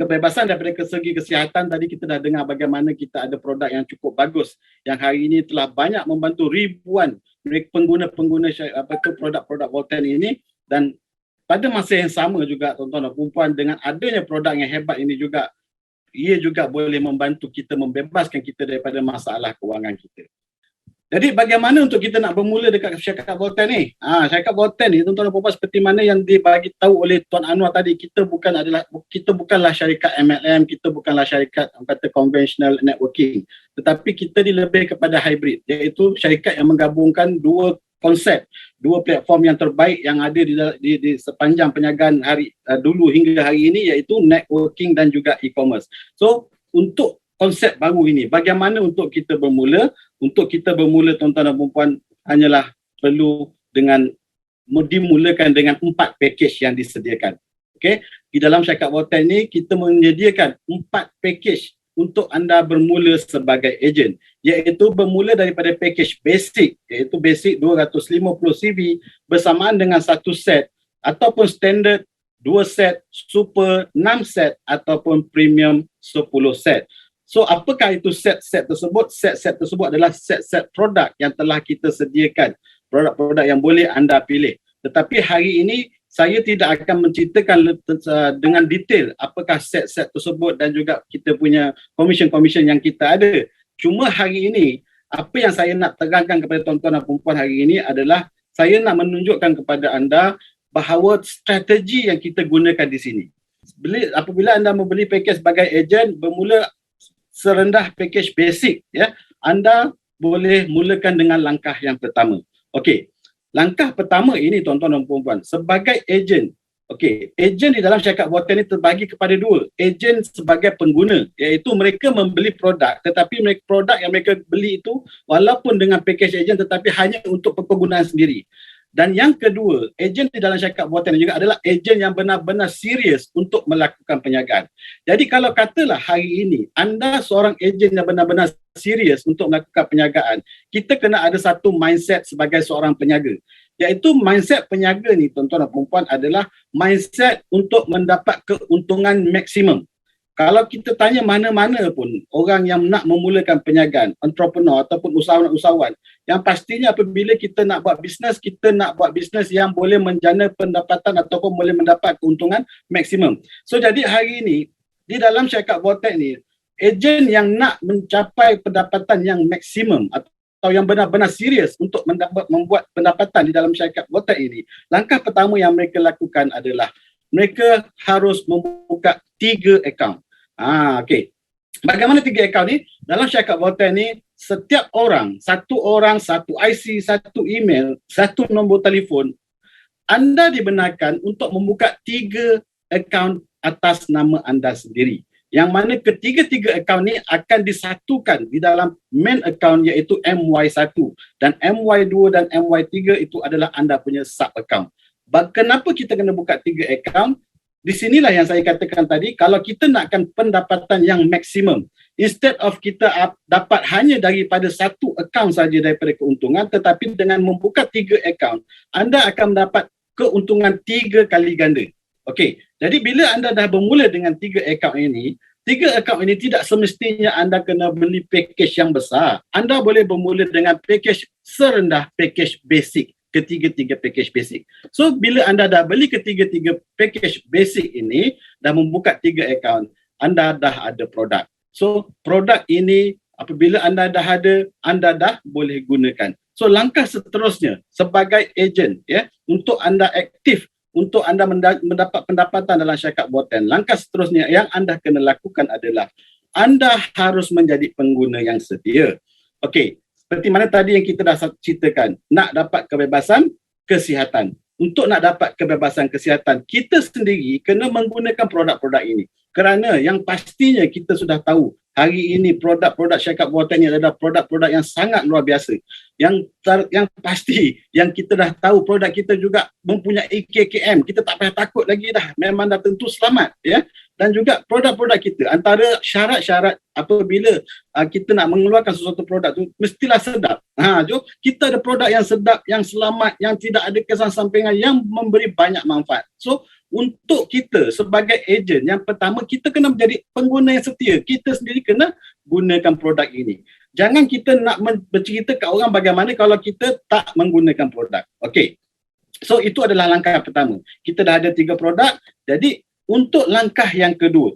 kebebasan daripada segi kesihatan, tadi kita dah dengar bagaimana kita ada produk yang cukup bagus yang hari ini telah banyak membantu ribuan pengguna-pengguna produk-produk Voltan ini. Dan pada masa yang sama juga tuan-tuan dan puan-puan, dengan adanya produk yang hebat ini juga, ia juga boleh membantu kita membebaskan kita daripada masalah kewangan kita. Jadi bagaimana untuk kita nak bermula dekat syarikat Voltan ni? Syarikat Voltan ni tuan-tuan dan puan-puan, seperti mana yang dibagi tahu oleh Tuan Anwar tadi, kita bukanlah syarikat MLM, kita bukanlah syarikat kata conventional networking, tetapi kita ni lebih kepada hybrid, iaitu syarikat yang menggabungkan dua konsep, dua platform yang terbaik yang ada di sepanjang perniagaan dulu hingga hari ini, iaitu networking dan juga e-commerce. So untuk konsep baru ini, bagaimana untuk kita bermula? Untuk kita bermula tuan-tuan dan puan-puan, hanyalah perlu dimulakan dengan 4 package yang disediakan. Okey, di dalam syarikat Voltan ini kita menyediakan 4 package untuk anda bermula sebagai ejen, iaitu bermula daripada package basic, iaitu basic 250 CV bersamaan dengan 1 set, ataupun standard 2 set, super 6 set, ataupun premium 10 set. So apakah itu set-set tersebut? Set-set tersebut adalah set-set produk yang telah kita sediakan, produk-produk yang boleh anda pilih. Tetapi hari ini saya tidak akan menceritakan dengan detail apakah set-set tersebut dan juga kita punya komisen-komisen yang kita ada. Cuma hari ini, apa yang saya nak terangkan kepada tuan-tuan dan puan-puan hari ini adalah saya nak menunjukkan kepada anda bahawa strategi yang kita gunakan di sini. Apabila anda membeli pakej sebagai ejen, bermula serendah package basic, ya, anda boleh mulakan dengan langkah yang pertama. Okey, langkah pertama ini tuan-tuan dan puan-puan, sebagai ejen. Okey, ejen di dalam syarikat Voltan ini terbagi kepada 2. Ejen sebagai pengguna, iaitu mereka membeli produk, tetapi produk yang mereka beli itu walaupun dengan package ejen tetapi hanya untuk kegunaan sendiri. Dan yang kedua, ejen di dalam syarikat Voltan juga adalah ejen yang benar-benar serius untuk melakukan perniagaan. Jadi kalau katalah hari ini anda seorang ejen yang benar-benar serius untuk melakukan perniagaan, kita kena ada satu mindset sebagai seorang peniaga. Iaitu mindset peniaga ni tuan-tuan dan puan-puan adalah mindset untuk mendapat keuntungan maksimum. Kalau kita tanya mana-mana pun orang yang nak memulakan perniagaan, entrepreneur ataupun usahawan-usahawan, yang pastinya apabila kita nak buat bisnes, kita nak buat bisnes yang boleh menjana pendapatan ataupun boleh mendapat keuntungan maksimum. So jadi hari ini di dalam syarikat Voltan ni, ejen yang nak mencapai pendapatan yang maksimum atau yang benar-benar serius untuk membuat pendapatan di dalam syarikat Voltan ini, langkah pertama yang mereka lakukan adalah mereka harus membuka 3 akaun. Okey. Bagaimana 3 akaun ni? Dalam syarikat Voltan ni, setiap orang, satu IC, satu email, satu nombor telefon, anda dibenarkan untuk membuka 3 akaun atas nama anda sendiri. Yang mana ketiga-tiga akaun ni akan disatukan di dalam main akaun, iaitu MY1, dan MY2 dan MY3 itu adalah anda punya sub akaun. Kenapa kita kena buka 3 akaun? Di sinilah yang saya katakan tadi, kalau kita nakkan pendapatan yang maksimum, instead of kita dapat hanya daripada satu akaun saja daripada keuntungan, tetapi dengan membuka 3 akaun, anda akan mendapat keuntungan 3 kali ganda. Okey, jadi bila anda dah bermula dengan 3 akaun ini, 3 akaun ini tidak semestinya anda kena beli package yang besar. Anda boleh bermula dengan package serendah package basic. Ketiga-tiga package basic. So bila anda dah beli ketiga-tiga package basic ini, dah membuka 3 akaun, anda dah ada produk. So produk ini apabila anda dah ada, anda dah boleh gunakan. So langkah seterusnya sebagai ejen, ya, untuk anda aktif, untuk anda mendapat pendapatan dalam syarikat Voltan, langkah seterusnya yang anda kena lakukan adalah anda harus menjadi pengguna yang setia. Okey. Seperti mana tadi yang kita dah ceritakan, nak dapat kebebasan kesihatan. Untuk nak dapat kebebasan kesihatan, kita sendiri kena menggunakan produk-produk ini. Kerana yang pastinya kita sudah tahu, hari ini produk-produk syarikat Voltan ini adalah produk-produk yang sangat luar biasa. Yang pasti, yang kita dah tahu produk kita juga mempunyai KKM. Kita tak payah takut lagi dah. Memang dah tentu selamat, ya. Dan juga produk-produk kita, antara syarat-syarat apabila kita nak mengeluarkan sesuatu produk tu, mestilah sedap. Kita ada produk yang sedap, yang selamat, yang tidak ada kesan sampingan, yang memberi banyak manfaat. So untuk kita sebagai ejen, yang pertama kita kena menjadi pengguna yang setia. Kita sendiri kena gunakan produk ini. Jangan kita nak bercerita kat orang bagaimana kalau kita tak menggunakan produk. Okey. So itu adalah langkah pertama. Kita dah ada 3 produk. Jadi untuk langkah yang kedua.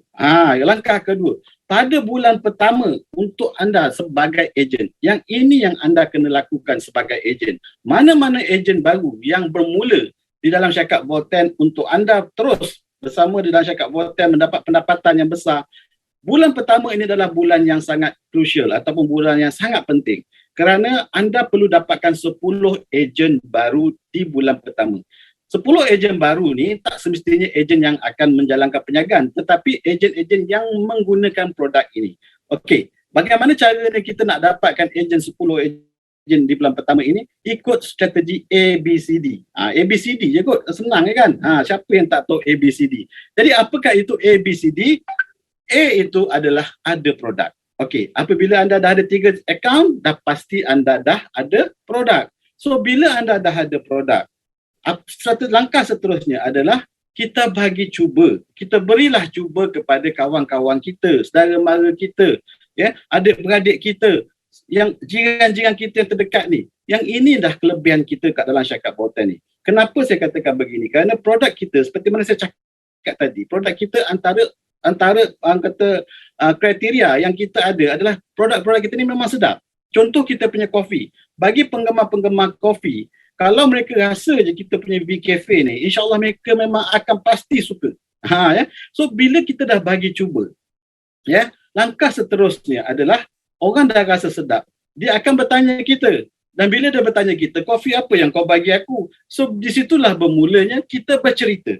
Langkah kedua. Pada bulan pertama untuk anda sebagai ejen. Yang ini yang anda kena lakukan sebagai ejen. Mana-mana ejen baru yang bermula di dalam syarikat Volten untuk anda terus bersama di dalam syarikat Volten mendapat pendapatan yang besar. Bulan pertama ini adalah bulan yang sangat crucial ataupun bulan yang sangat penting. Kerana anda perlu dapatkan 10 ejen baru di bulan pertama. 10 ejen baru ni tak semestinya ejen yang akan menjalankan perniagaan, tetapi ejen-ejen yang menggunakan produk ini. Okey, bagaimana caranya kita nak dapatkan ejen 10 ejen di bulan pertama ini? Ikut strategi ABCD. ABCD je kot, senang kan? Siapa yang tak tahu ABCD? Jadi apakah itu ABCD? A itu adalah ada produk. Okey, apabila anda dah ada 3 akaun, dah pasti anda dah ada produk. So, bila anda dah ada produk, langkah seterusnya adalah kita bagi cuba. Kita berilah cuba kepada kawan-kawan kita, saudara mara kita, adik-beradik kita, yang jiran-jiran kita yang terdekat ni. Yang ini dah kelebihan kita kat dalam syarikat Volten ni. Kenapa saya katakan begini? Kerana produk kita, seperti mana saya cakap tadi, produk kita antara kriteria yang kita ada adalah produk-produk kita ni memang sedap. Contoh kita punya kopi. Bagi penggemar-penggemar kopi, kalau mereka rasa je kita punya V Cafe ni, insyaAllah mereka memang akan pasti suka. So bila kita dah bagi cuba, langkah seterusnya adalah orang dah rasa sedap, dia akan bertanya kita. Dan bila dia bertanya kita, kopi apa yang kau bagi aku? So disitulah bermulanya kita bercerita.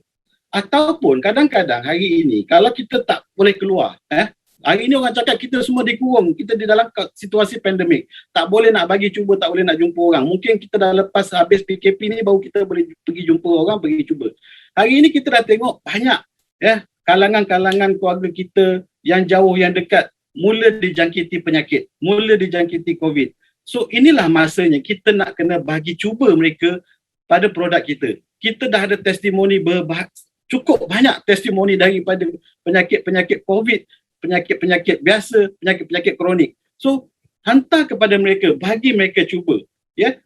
Ataupun kadang-kadang hari ini kalau kita tak boleh keluar, hari ini orang cakap kita semua dikurung, kita di dalam situasi pandemik, tak boleh nak bagi cuba, tak boleh nak jumpa orang. Mungkin kita dah lepas habis PKP ni baru kita boleh pergi jumpa orang, pergi cuba. Hari ini kita dah tengok banyak kalangan-kalangan keluarga kita yang jauh, yang dekat, mula dijangkiti penyakit, mula dijangkiti COVID. So inilah masanya kita nak kena bagi cuba mereka pada produk kita. Kita dah ada testimoni cukup banyak testimoni daripada penyakit-penyakit COVID, penyakit-penyakit biasa, penyakit-penyakit kronik. So, hantar kepada mereka, bagi mereka cuba.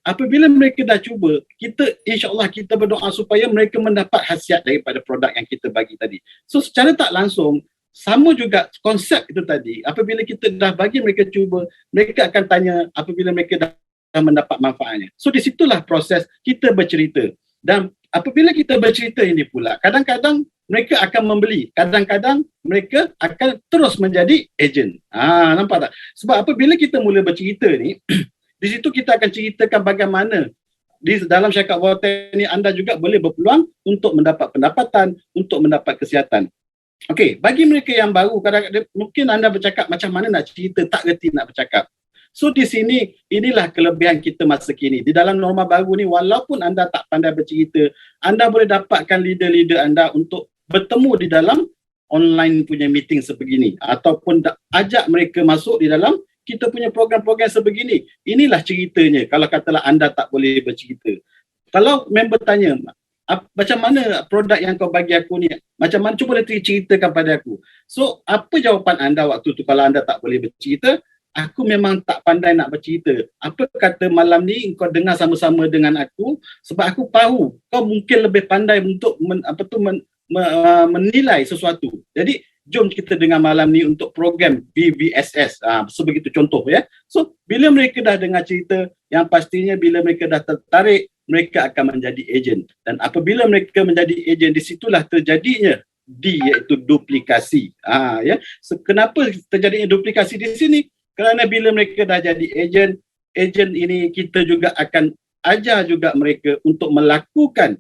Apabila mereka dah cuba, kita insya-Allah kita berdoa supaya mereka mendapat khasiat daripada produk yang kita bagi tadi. So, secara tak langsung, sama juga konsep itu tadi. Apabila kita dah bagi mereka cuba, mereka akan tanya apabila mereka dah mendapat manfaatnya. So, di situlah proses kita bercerita. Dan apabila kita bercerita ini pula, kadang-kadang mereka akan membeli. Kadang-kadang mereka akan terus menjadi ejen. Nampak tak? Sebab apabila kita mula bercerita ni, di situ kita akan ceritakan bagaimana di dalam syarikat Volten ni anda juga boleh berpeluang untuk mendapat pendapatan, untuk mendapat kesihatan. Okey, bagi mereka yang baru, kadang-kadang mungkin anda bercakap macam mana nak cerita, tak reti nak bercakap. So di sini, inilah kelebihan kita masa kini. Di dalam norma baru ni, walaupun anda tak pandai bercerita, anda boleh dapatkan leader-leader anda untuk bertemu di dalam online punya meeting sebegini. Ataupun ajak mereka masuk di dalam kita punya program-program sebegini. Inilah ceritanya kalau katalah anda tak boleh bercerita. Kalau member tanya, macam mana produk yang kau bagi aku ni? Macam mana? Cuba ceritakan pada aku. So, apa jawapan anda waktu tu kalau anda tak boleh bercerita? Aku memang tak pandai nak bercerita. Apa kata malam ni kau dengar sama-sama dengan aku sebab aku tahu kau mungkin lebih pandai untuk menilai sesuatu. Jadi jom kita dengar malam ni untuk program BVSS. Sebegitu contoh So bila mereka dah dengar cerita, yang pastinya bila mereka dah tertarik, mereka akan menjadi ejen. Dan apabila mereka menjadi ejen, di situlah terjadinya iaitu duplikasi. So, kenapa terjadinya duplikasi di sini? Kerana bila mereka dah jadi ejen ini kita juga akan ajar juga mereka untuk melakukan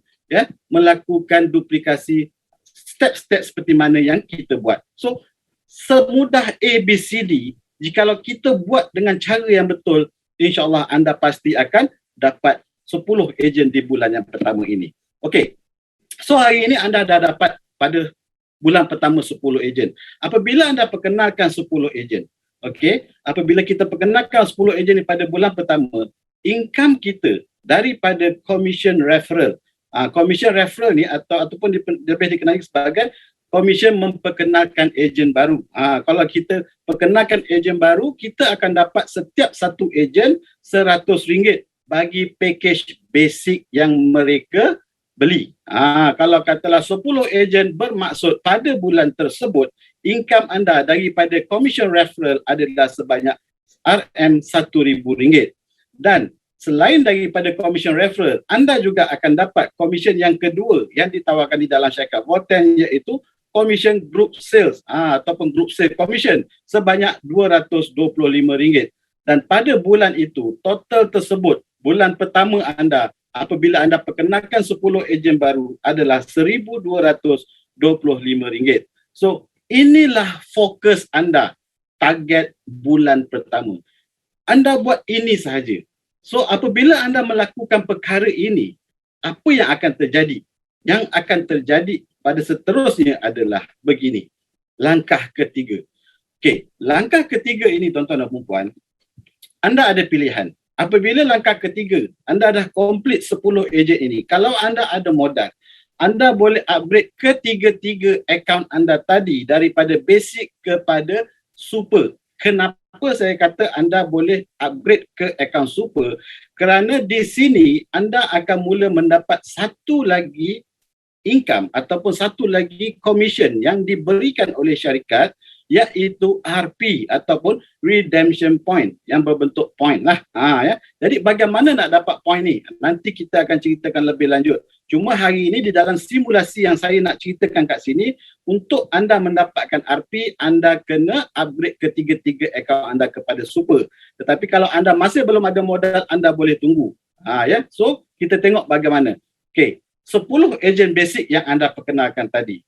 duplikasi step-step seperti mana yang kita buat. So, semudah ABCD, jikalau kita buat dengan cara yang betul, insya-Allah anda pasti akan dapat 10 ejen di bulan yang pertama ini. Okey. So, hari ini anda dah dapat pada bulan pertama 10 ejen. Apabila anda perkenalkan 10 ejen, okey, apabila kita perkenalkan 10 ejen pada bulan pertama, income kita daripada commission referral Commission referral ni ataupun lebih dikenali sebagai Commission memperkenalkan ejen baru. Kalau kita perkenalkan ejen baru, kita akan dapat setiap satu ejen RM100 bagi package basic yang mereka beli. Kalau katalah 10 ejen, bermaksud pada bulan tersebut income anda daripada commission referral adalah sebanyak RM1,000. Dan selain daripada commission referral, anda juga akan dapat commission yang kedua yang ditawarkan di dalam syarikat Volten, iaitu commission group sales ataupun group sale commission sebanyak RM225. Dan pada bulan itu, total tersebut, bulan pertama anda apabila anda perkenalkan 10 ejen baru adalah RM1,225. So, inilah fokus anda, target bulan pertama. Anda buat ini sahaja. So, apabila anda melakukan perkara ini, apa yang akan terjadi? Yang akan terjadi pada seterusnya adalah begini. Langkah ketiga. Okey, langkah ketiga ini tuan-tuan dan puan-puan, anda ada pilihan. Apabila langkah ketiga, anda dah komplit 10 ejen ini, kalau anda ada modal, anda boleh upgrade ketiga-tiga akaun anda tadi daripada basic kepada super. Kenapa saya kata anda boleh upgrade ke akaun super? Kerana di sini anda akan mula mendapat satu lagi income ataupun satu lagi commission yang diberikan oleh syarikat, iaitu RP ataupun redemption point yang berbentuk point lah. Ya. Jadi bagaimana nak dapat point ni? Nanti kita akan ceritakan lebih lanjut. Cuma hari ini di dalam simulasi yang saya nak ceritakan kat sini, untuk anda mendapatkan RP, anda kena upgrade ketiga-tiga akaun anda kepada super. Tetapi kalau anda masih belum ada modal, anda boleh tunggu. Ya. So kita tengok bagaimana. Okey, 10 ejen basic yang anda perkenalkan tadi,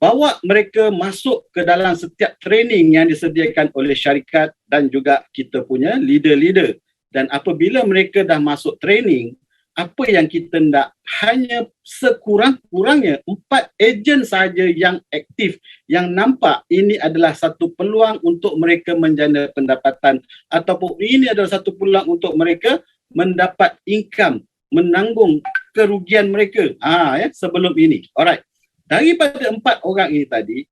bawa mereka masuk ke dalam setiap training yang disediakan oleh syarikat dan juga kita punya leader-leader. Dan apabila mereka dah masuk training, apa yang kita nak? Hanya sekurang-kurangnya 4 ejen saja yang aktif, yang nampak ini adalah satu peluang untuk mereka menjana pendapatan, ataupun ini adalah satu peluang untuk mereka mendapat income, menanggung kerugian mereka sebelum ini. Alright. Daripada 4 orang ini tadi,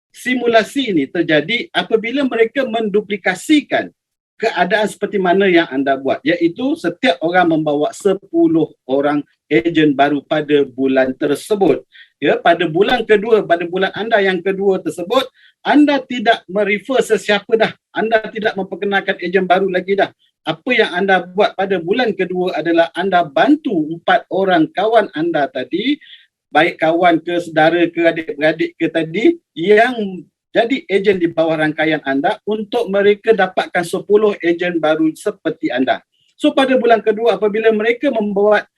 simulasi ini terjadi apabila mereka menduplikasikan keadaan seperti mana yang anda buat, iaitu setiap orang membawa 10 orang ejen baru pada bulan tersebut. Ya, pada bulan kedua, pada bulan anda yang kedua tersebut, anda tidak merefer sesiapa dah. Anda tidak memperkenalkan ejen baru lagi dah. Apa yang anda buat pada bulan kedua adalah anda bantu 4 orang kawan anda tadi, baik kawan ke, saudara ke, adik-beradik ke tadi, yang jadi ejen di bawah rangkaian anda, untuk mereka dapatkan 10 ejen baru seperti anda. So pada bulan kedua, apabila mereka membuat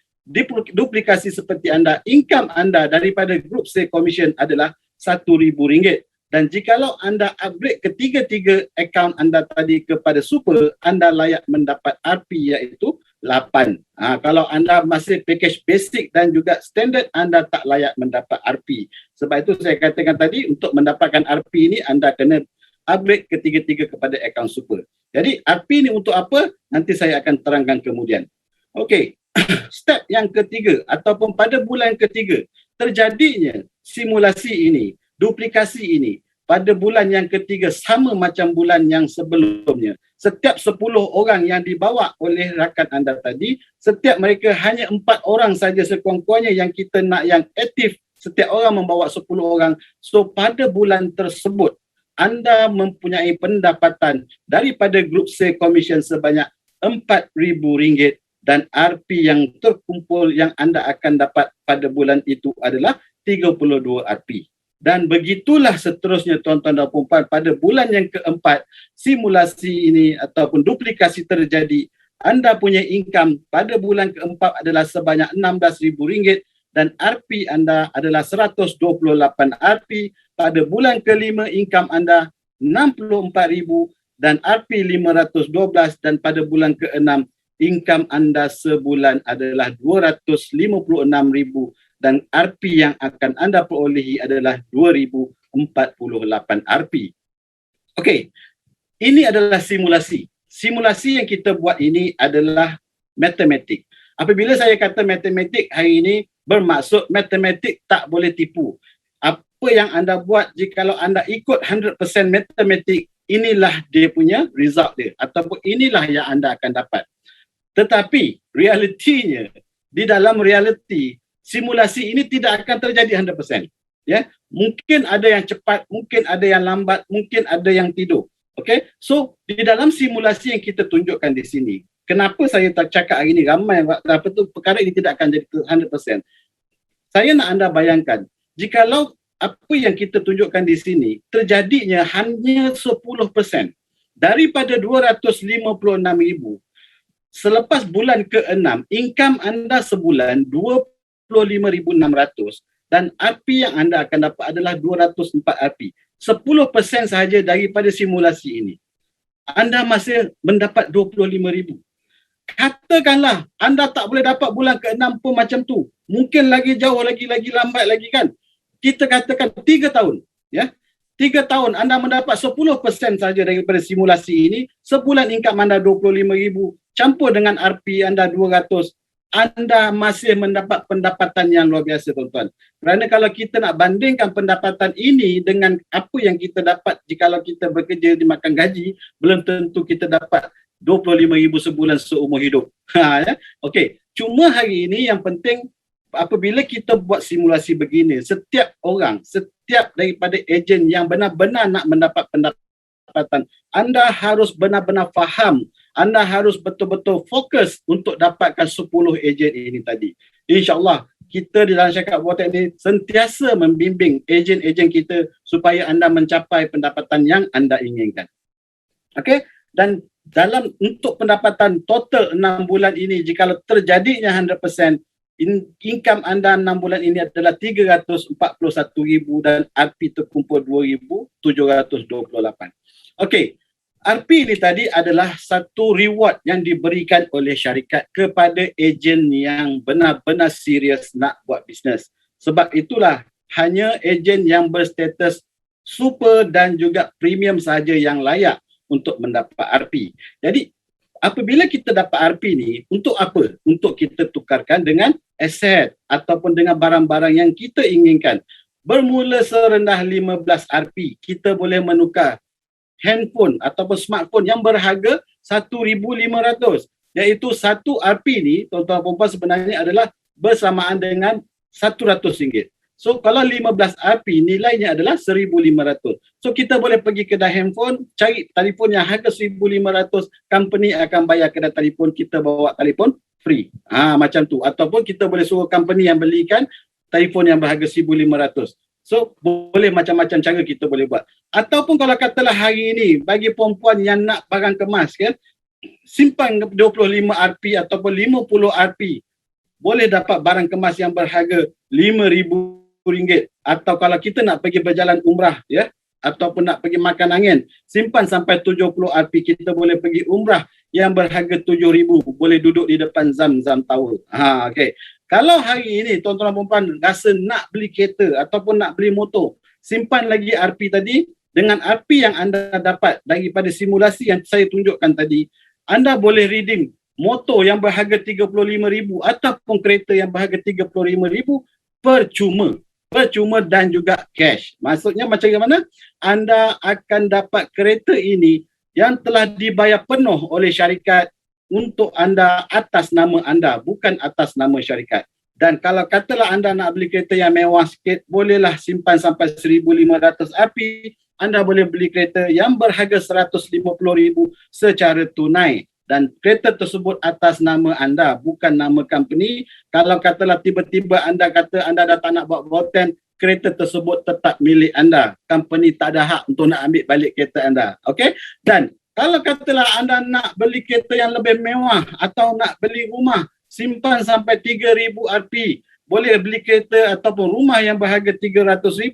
duplikasi seperti anda, income anda daripada group sale commission adalah RM1,000. Dan jikalau anda upgrade ketiga-tiga akaun anda tadi kepada super, anda layak mendapat RP iaitu 8. Kalau anda masih package basic dan juga standard, anda tak layak mendapat RP. Sebab itu saya katakan tadi, untuk mendapatkan RP ini anda kena upgrade ketiga-tiga kepada akaun super. Jadi RP ni untuk apa? Nanti saya akan terangkan kemudian. Okey, step yang ketiga ataupun pada bulan ketiga, terjadinya simulasi ini, duplikasi ini pada bulan yang ketiga sama macam bulan yang sebelumnya. Setiap 10 orang yang dibawa oleh rakan anda tadi, setiap mereka hanya 4 orang saja sekurang-kurangnya yang kita nak yang aktif. Setiap orang membawa 10 orang. So pada bulan tersebut, anda mempunyai pendapatan daripada group sale commission sebanyak RM4,000, dan RP yang terkumpul yang anda akan dapat pada bulan itu adalah 32 RP. Dan begitulah seterusnya tuan-tuan dan puan-puan, pada bulan yang keempat simulasi ini ataupun duplikasi terjadi. Anda punya income pada bulan keempat adalah sebanyak RM16,000 dan RP anda adalah 128 RP. Pada bulan kelima income anda 64,000 dan RP 512, dan pada bulan keenam income anda sebulan adalah 256,000 dan RP yang akan anda perolehi adalah 2,048 RP. Okey, ini adalah simulasi. Simulasi yang kita buat ini adalah matematik. Apabila saya kata matematik hari ini, Bermaksud matematik tak boleh tipu. Apa yang anda buat, jikalau anda ikut 100% matematik, inilah dia punya result dia, ataupun inilah yang anda akan dapat. Tetapi realitinya, di dalam realiti, simulasi ini tidak akan terjadi 100%. Ya, mungkin ada yang cepat, mungkin ada yang lambat, mungkin ada yang tidur. Okay, so di dalam simulasi yang kita tunjukkan di sini, kenapa saya tak cakap hari ini ramai apa tu perkara ini tidak akan jadi 100%. Saya nak anda bayangkan, jikalau apa yang kita tunjukkan di sini terjadinya hanya 10% daripada 256,000, selepas bulan ke-6, income anda sebulan 25,600 dan RP yang anda akan dapat adalah 204 RP. 10% sahaja daripada simulasi ini, anda masih mendapat 25,000. Katakanlah anda tak boleh dapat bulan ke-6 pun macam tu. Mungkin lagi jauh lagi lambat lagi kan. Kita katakan 3 tahun. Ya. 3 tahun anda mendapat 10% saja daripada simulasi ini. Sebulan income anda 25,000. Campur dengan RP anda 200. Anda masih mendapat pendapatan yang luar biasa, tuan-tuan. Kerana kalau kita nak bandingkan pendapatan ini dengan apa yang kita dapat jikalau kita bekerja dimakan gaji, belum tentu kita dapat 25,000 sebulan seumur hidup. Ya? Okey, cuma hari ini yang penting apabila kita buat simulasi begini, setiap orang, setiap daripada ejen yang benar-benar nak mendapat pendapatan, anda harus benar-benar faham, anda harus betul-betul fokus untuk dapatkan 10 ejen ini tadi. InsyaAllah, kita di dalam Syarikat Buatan ini sentiasa membimbing ejen-ejen kita supaya anda mencapai pendapatan yang anda inginkan. Okey, dan dalam untuk pendapatan total 6 bulan ini, jika terjadinya 100%, income anda 6 bulan ini adalah 341,000 dan RP terkumpul 2,728. Okey, RP ini tadi adalah satu reward yang diberikan oleh syarikat kepada ejen yang benar-benar serius nak buat bisnes. Sebab itulah hanya ejen yang berstatus super dan juga premium saja yang layak untuk mendapat RP. Jadi apabila kita dapat RP ni, untuk apa? Untuk kita tukarkan dengan aset ataupun dengan barang-barang yang kita inginkan. Bermula serendah 15 RP, kita boleh menukar handphone ataupun smartphone yang berharga 1,500. Iaitu satu RP ni, tuan-tuan dan puan sebenarnya adalah bersamaan dengan RM100. So kalau 15 RP nilainya adalah 1,500. So kita boleh pergi kedai handphone, cari telefon yang harga 1,500, company akan bayar kedai telefon, kita bawa telefon free. Macam tu. Ataupun kita boleh suruh company yang belikan telefon yang berharga 1,500. So boleh macam-macam cara kita boleh buat. Ataupun kalau katalah hari ini bagi perempuan yang nak barang kemas kan, simpan 25 RP ataupun 50 RP, boleh dapat barang kemas yang berharga RM5,000. Atau kalau kita nak pergi berjalan umrah ya, ataupun nak pergi makan angin, simpan sampai 70 RP, kita boleh pergi umrah yang berharga 7,000, boleh duduk di depan Zam-Zam Tower. Okey. Kalau hari ini tuan-tuan dan puan rasa nak beli kereta ataupun nak beli motor, simpan lagi RP tadi. Dengan RP yang anda dapat daripada simulasi yang saya tunjukkan tadi, anda boleh redeem motor yang berharga 35,000 ataupun kereta yang berharga 35,000 percuma. Percuma dan juga cash. Maksudnya macam mana? Anda akan dapat kereta ini yang telah dibayar penuh oleh syarikat untuk anda atas nama anda, bukan atas nama syarikat. Dan kalau katalah anda nak beli kereta yang mewah sikit, bolehlah simpan sampai 1,500 RP. Anda boleh beli kereta yang berharga 150,000 secara tunai. Dan kereta tersebut atas nama anda, bukan nama company. Kalau katalah tiba-tiba anda kata anda dah tak nak buat Volten, kereta tersebut tetap milik anda. Company tak ada hak untuk nak ambil balik kereta anda. Okey? Dan kalau katalah anda nak beli kereta yang lebih mewah atau nak beli rumah, simpan sampai 3,000 RP. Boleh beli kereta ataupun rumah yang berharga 300,000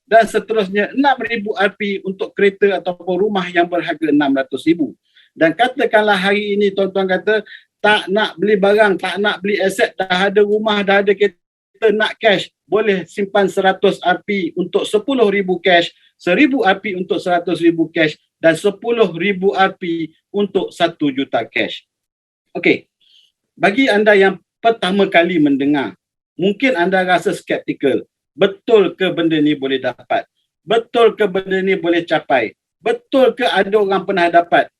dan seterusnya 6,000 RP untuk kereta ataupun rumah yang berharga 600,000. Dan katakanlah hari ini tuan-tuan kata tak nak beli barang, tak nak beli aset, dah ada rumah, dah ada kereta, nak cash, boleh simpan 100 RP untuk 10,000 cash, 1,000 RP untuk 100,000 cash dan 10,000 RP untuk 1 juta cash. Okey, bagi anda yang pertama kali mendengar, mungkin anda rasa skeptikal. Betul ke benda ni boleh dapat? Betul ke benda ni boleh capai? Betul ke ada orang pernah dapat?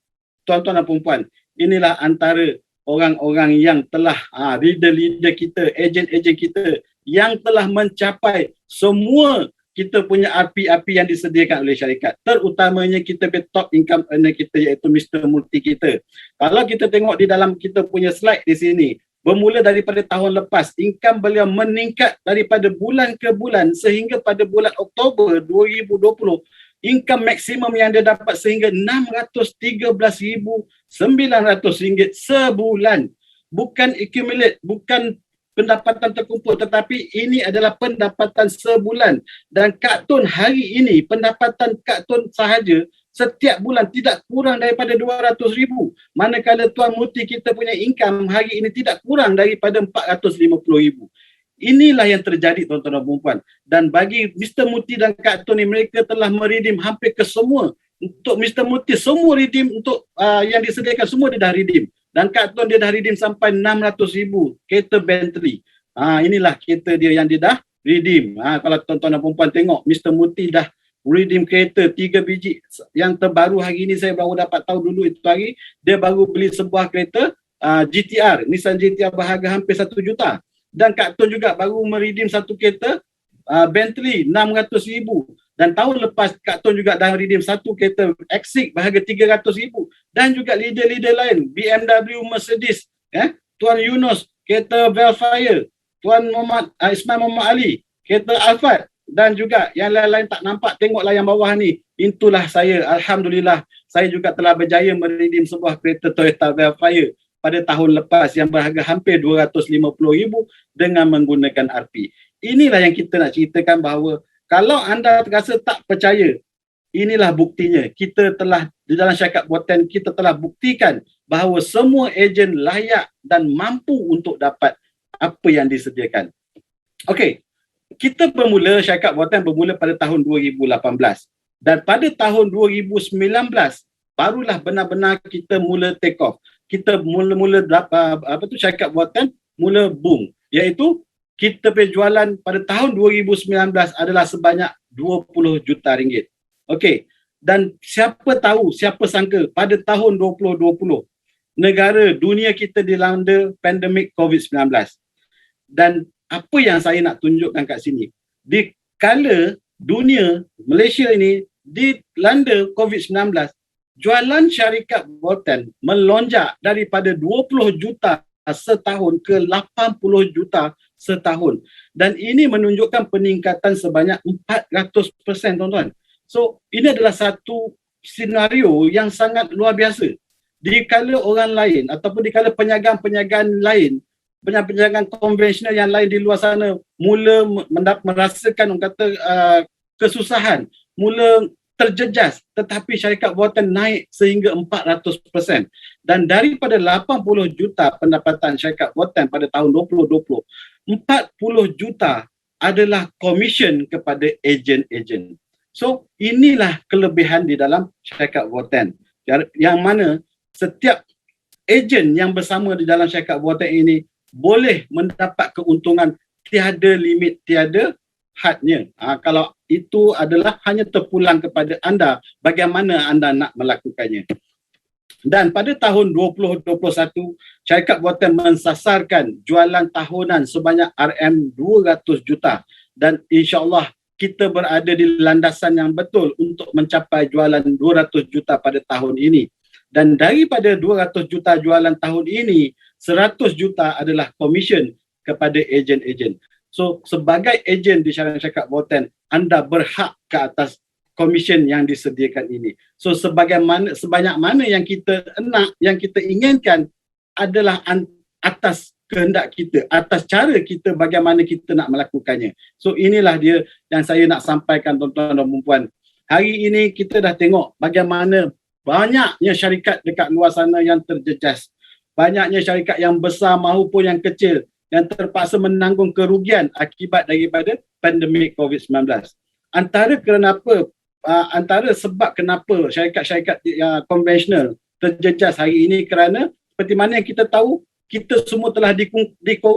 Tuan-tuan dan puan-puan, inilah antara orang-orang yang telah, leader-leader kita, ejen-ejen kita yang telah mencapai semua kita punya RP-RP yang disediakan oleh syarikat. Terutamanya kita punya top income earner kita, iaitu Mr. Multi kita. Kalau kita tengok di dalam kita punya slide di sini, bermula daripada tahun lepas, income beliau meningkat daripada bulan ke bulan sehingga pada bulan Oktober 2020, income maksimum yang dia dapat sehingga RM613,900 sebulan. Bukan accumulate, bukan pendapatan terkumpul, tetapi ini adalah pendapatan sebulan. Dan Kak Tun hari ini, pendapatan Kak Tun sahaja setiap bulan tidak kurang daripada 200,000. Manakala Tuan Muti kita punya income hari ini tidak kurang daripada 450,000. Inilah yang terjadi, tuan-tuan dan puan-puan. Dan bagi Mr. Muti dan Kak Tun ni, mereka telah meredeem hampir ke semua. Untuk Mr. Muti, semua redeem untuk yang disediakan, semua dia dah redeem. Dan Kak Tun dia dah redeem sampai 600,000 kereta Bentley. Inilah kereta dia yang dia dah redeem. Kalau tuan-tuan dan puan-puan tengok, Mr. Muti dah redeem kereta 3 biji. Yang terbaru hari ni saya baru dapat tahu dulu itu hari, dia baru beli sebuah kereta GTR, Nissan GTR berharga hampir 1 juta. Dan Kak Tun juga baru meredeem satu kereta Bentley 600,000. Dan tahun lepas Kak Tun juga dah redeem satu kereta Exit berharga 300,000. Dan juga leader-leader lain, BMW, Mercedes, Tuan Yunus, kereta Velfire, Tuan Muhammad Ismail Muhammad Ali, kereta Alphard, dan juga yang lain-lain tak nampak, tengoklah yang bawah ni. Itulah saya, alhamdulillah, saya juga telah berjaya meredeem sebuah kereta Toyota Velfire pada tahun lepas yang berharga hampir 250,000 dengan menggunakan RP. Inilah yang kita nak ceritakan, bahawa kalau anda rasa tak percaya, inilah buktinya. Kita telah di dalam syarikat Boten, kita telah buktikan bahawa semua ejen layak dan mampu untuk dapat apa yang disediakan. Okey, kita bermula, syarikat Boten bermula pada tahun 2018. Dan pada tahun 2019, barulah benar-benar kita mula take off. Kita mula-mula syarikat Boten mula boom, iaitu kita punya jualan pada tahun 2019 adalah sebanyak 20 juta ringgit. Okey, dan siapa tahu, siapa sangka pada tahun 2020 negara dunia kita dilanda pandemik COVID-19. Dan apa yang saya nak tunjukkan kat sini, di kala dunia Malaysia ini dilanda COVID-19, jualan syarikat Boten melonjak daripada 20 juta setahun ke 80 juta setahun. Dan ini menunjukkan peningkatan sebanyak 400%, tuan-tuan. So, ini adalah satu senario yang sangat luar biasa. Di kala orang lain ataupun di kala penyagaan-penyagaan lain, penyagaan konvensional yang lain di luar sana mula merasakan kesusahan, mula terjejas, tetapi syarikat Boten naik sehingga 400%. Dan daripada 80 juta pendapatan syarikat Boten pada tahun 2020, 40 juta adalah komisen kepada ejen-ejen. So, inilah kelebihan di dalam syarikat Boten, yang mana setiap ejen yang bersama di dalam syarikat Boten ini boleh mendapat keuntungan tiada limit, tiada hadnya. Kalau itu adalah hanya terpulang kepada anda, bagaimana anda nak melakukannya. Dan pada tahun 2021, syarikat Boten mensasarkan jualan tahunan sebanyak RM200 juta. Dan insyaAllah kita berada di landasan yang betul untuk mencapai jualan 200 juta pada tahun ini. Dan daripada 200 juta jualan tahun ini, 100 juta adalah komisen kepada ejen-ejen. So, sebagai ejen di syarikat Boten, anda berhak ke atas komisen yang disediakan ini. So, sebanyak mana yang kita nak, yang kita inginkan adalah atas kehendak kita, atas cara kita bagaimana kita nak melakukannya. So, inilah dia yang saya nak sampaikan, tuan-tuan dan puan-puan. Hari ini kita dah tengok bagaimana banyaknya syarikat dekat luar sana yang terjejas. Banyaknya syarikat yang besar maupun yang kecil yang terpaksa menanggung kerugian akibat daripada pandemik COVID-19. Antara sebab kenapa syarikat-syarikat konvensional terjejas hari ini kerana seperti mana yang kita tahu, kita semua telah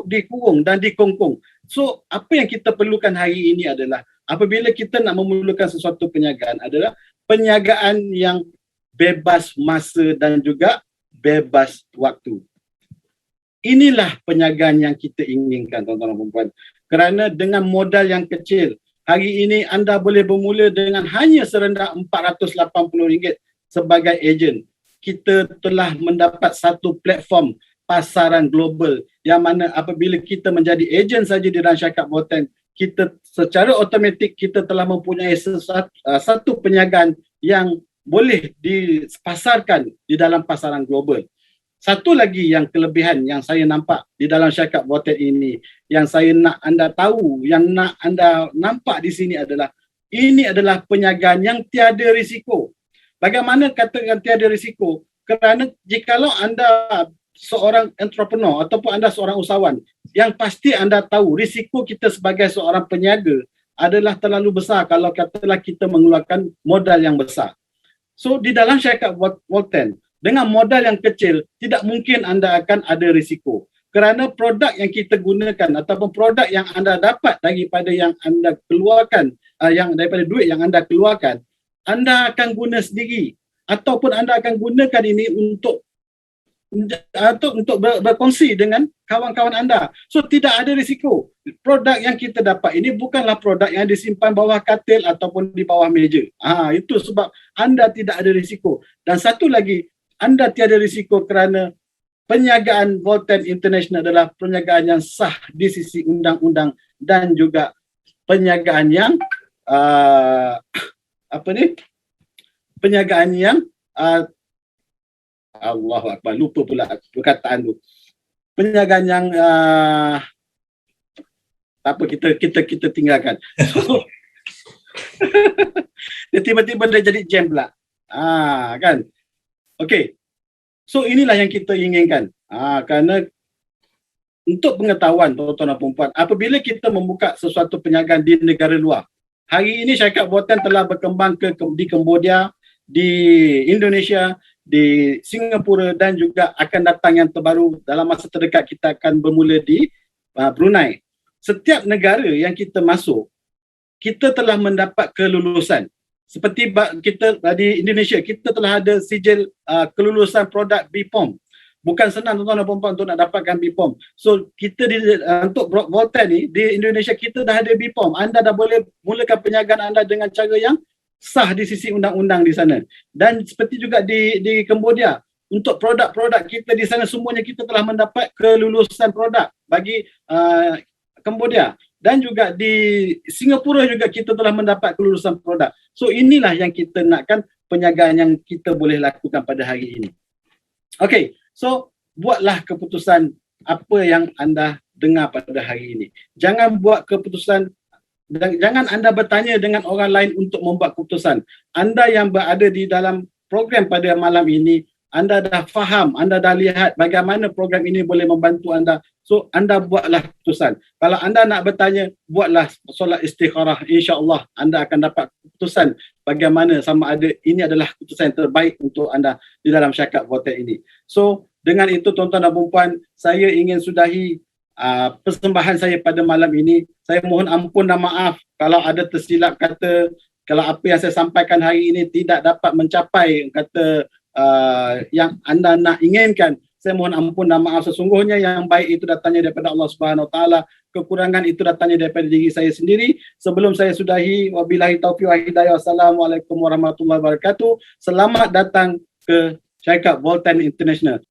dikurung dan dikongkong. So apa yang kita perlukan hari ini adalah apabila kita nak memerlukan sesuatu penjagaan adalah penjagaan yang bebas masa dan juga bebas waktu. Inilah penjagaan yang kita inginkan, tuan-tuan dan puan-puan. Kerana dengan modal yang kecil, hari ini anda boleh bermula dengan hanya serendah RM480 sebagai ejen. Kita telah mendapat satu platform pasaran global yang mana apabila kita menjadi ejen saja di dalam syarikat Volten, kita secara automatik kita telah mempunyai satu penjagaan yang boleh dipasarkan di dalam pasaran global. Satu lagi yang kelebihan yang saya nampak di dalam syarikat Volten ini, yang saya nak anda tahu, yang nak anda nampak di sini adalah, ini adalah penjagaan yang tiada risiko. Bagaimana katakan tiada risiko? Kerana jikalau anda seorang entrepreneur ataupun anda seorang usahawan, yang pasti anda tahu risiko kita sebagai seorang peniaga adalah terlalu besar kalau katalah kita mengeluarkan modal yang besar. So di dalam syarikat Volten, dengan modal yang kecil, tidak mungkin anda akan ada risiko. Kerana produk yang kita gunakan ataupun produk yang anda dapat daripada yang anda keluarkan, yang daripada duit yang anda keluarkan, anda akan guna sendiri. Ataupun anda akan gunakan ini untuk berkongsi dengan kawan-kawan anda. So tidak ada risiko. Produk yang kita dapat ini bukanlah produk yang disimpan bawah katil ataupun di bawah meja. Itu sebab anda tidak ada risiko. Dan satu lagi, anda tiada risiko kerana penjagaan Volten International adalah penjagaan yang sah di sisi undang-undang dan juga penjagaan yang penjagaan yang Allahu Akbar, lupa pula perkataan tu. Penjagaan yang apa, kita tinggalkan. So, tiba-tiba dia jadi jam pula. Kan? Okey. So inilah yang kita inginkan. Kerana untuk pengetahuan tuan-tuan dan puan-puan, apabila kita membuka sesuatu penjagaan di negara luar, hari ini syarikat Volten telah berkembang di Cambodia, di Indonesia, di Singapura dan juga akan datang yang terbaru dalam masa terdekat kita akan bermula di Brunei. Setiap negara yang kita masuk, kita telah mendapat kelulusan. Seperti kita di Indonesia, kita telah ada sijil kelulusan produk BPOM. Bukan senang tuan-tuan dan puan-puan untuk nak dapatkan BPOM. So kita untuk Volten ni di Indonesia kita dah ada BPOM. Anda dah boleh mulakan penjagaan anda dengan cara yang sah di sisi undang-undang di sana. Dan seperti juga di Cambodia, untuk produk-produk kita di sana semuanya kita telah mendapat kelulusan produk bagi Cambodia. Dan juga di Singapura juga kita telah mendapat kelulusan produk. So inilah yang kita nakkan, penjagaan yang kita boleh lakukan pada hari ini. Okey, so buatlah keputusan apa yang anda dengar pada hari ini. Jangan buat keputusan, jangan anda bertanya dengan orang lain untuk membuat keputusan. Anda yang berada di dalam program pada malam ini, anda dah faham, anda dah lihat bagaimana program ini boleh membantu anda. So anda buatlah keputusan. Kalau anda nak bertanya, buatlah solat istikharah. InsyaAllah anda akan dapat keputusan bagaimana sama ada ini adalah keputusan yang terbaik untuk anda di dalam syarikat Volten ini. So dengan itu tuan-tuan dan puan-puan, saya ingin sudahi persembahan saya pada malam ini. Saya mohon ampun dan maaf kalau ada tersilap kata, kalau apa yang saya sampaikan hari ini tidak dapat mencapai kata yang anda nak inginkan. Saya mohon ampun dan maaf. Sesungguhnya yang baik itu datangnya daripada Allah Subhanahu Wa Taala, kekurangan itu datangnya daripada diri saya sendiri. Sebelum saya sudahi, wabillahi taufiq wal hidayah. Wassalamualaikum warahmatullahi wabarakatuh. Selamat datang ke syarikat Volten International.